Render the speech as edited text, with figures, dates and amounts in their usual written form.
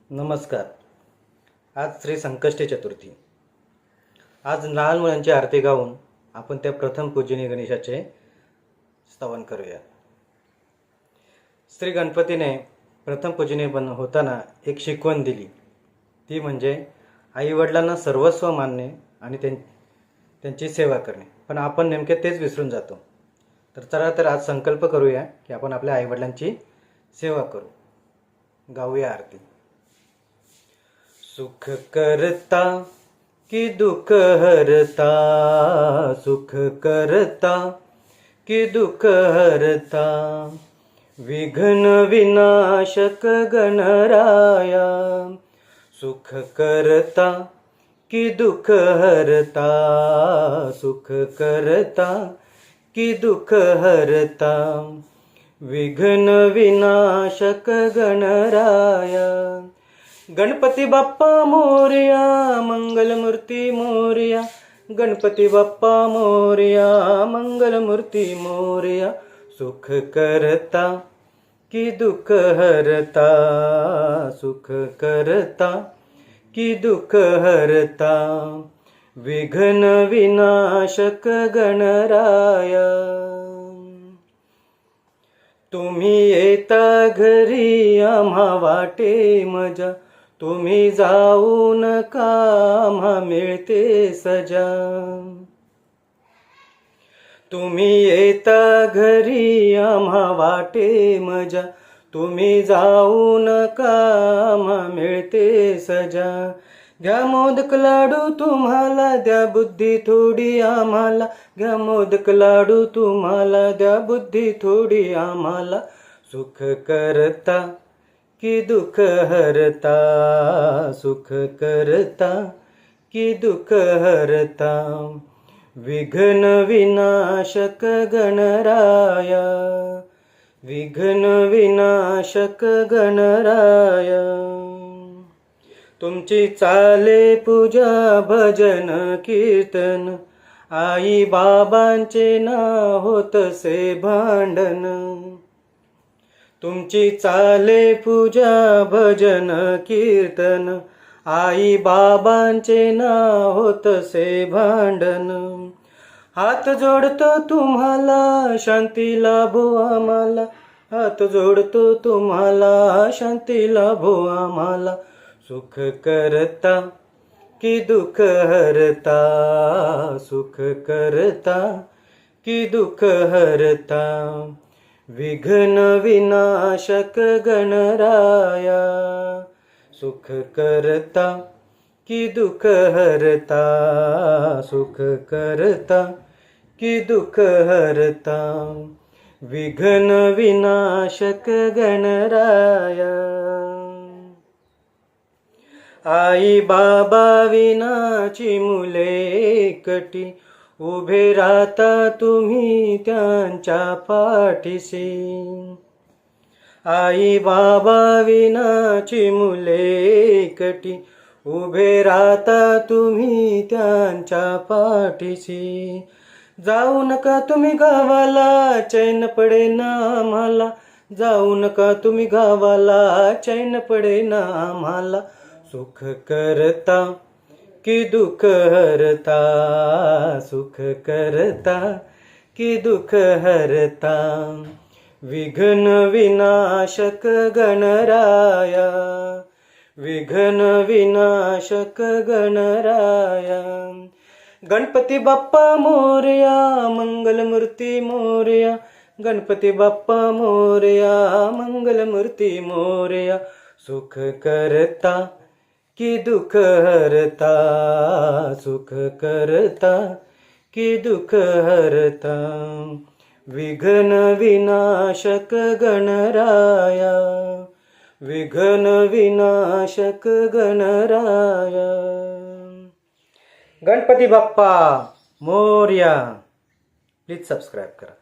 नमस्कार. आज श्री संकष्टी चतुर्थी. आज लहान मुलांची आरती गाऊन आपण त्या प्रथम पूजनीय गणेशाचे स्तवन करूया. श्री गणपतीने प्रथम पूजनीय होताना एक शिकवण दिली, ती म्हणजे आईवडिलांना सर्वस्व मानणे आणि त्यांची सेवा करणे. पण आपण नेमके तेच विसरून जातो. तर आज संकल्प करूया की आपण आपल्या आईवडिलांची सेवा करू. गाऊया आरती. सुख करता कि दुख हरता, सुख करता कि दुख हरता, विघ्न विनाशक गणराया. सुख करता कि दुख हरता, सुख करता कि दुख हरता, विघ्न विनाशक गणराया. गणपती बाप्पा मोरया, मंगलमूर्ती मोरया. गणपती बाप्पा मोरया, मंगलमूर्ती मोरया. सुख करता कि दुख हरता, सुख करता कि दुख हरता, विघ्न विनाशक गणराया. तुम्ही येता घरी आम्हा वाटे मजा, तुम्ही जाऊ नका आम्हा मिळते सजा. तुम्ही येता घरी आम्हा वाटे मजा, तुम्ही जाऊ नका आम्हा मिळते सजा. घ्या मोदक लाडू तुम्हाला, द्या बुद्धी थोडी आम्हाला. घ्या मोदक लाडू तुम्हाला, द्या बुद्धी थोडी आम्हाला. सुख करता कि दुख हरता, सुख करता कि दुख हरता, विघ्न विनाशक गणराया. विघ्न विनाशक गणराया. तुमची चाले पूजा भजन कीर्तन, आई बाबांचे ना होतसे भांडण. तुमची चाले पूजा भजन कीर्तन, आई बाबांचे ना होतसे भांडण. हात जोडतो तुम्हाला शांती लाभो आम्हाला, हात जोडतो तुम्हाला शांती लाभो आम्हाला. सुख करता कि दुख हरता, सुख करता कि दुख हरता, विघ्न विनाशक गणराया. सुख करता कि दुख हरता, सुख करता कि दुख हरता, विघ्न विनाशक गणराया. आई बाबा विनाची मुले एकटी, उभे राहता तुम्ही त्यांच्या पाठीशी. आई बाबा विनाची मुले एकटी, उभे राहता तुम्ही त्यांच्या पाठीशी. जाऊ नका तुम्ही गावाला, चैन पडे ना आम्हाला. जाऊ नका तुम्ही गावाला, चैन पडे ना आम्हाला. सुख करता कि दुख हरता, सुख करता कि दुख हरता, विघ्न विनाशक गणराया. विघ्न विनाशक गणराया. गणपती बाप्पा मोरया, मंगलमूर्ती मोरया. गणपती बाप्पा मोरया, मंगलमूर्ती मोरया. सुख करता कि दुख हरता, सुख करता कि दुख हरता, विघ्न विनाशक गणराया. विघ्न विनाशक गणराया. गणपती बाप्पा मोरया. प्लीज सबस्क्राईब करा.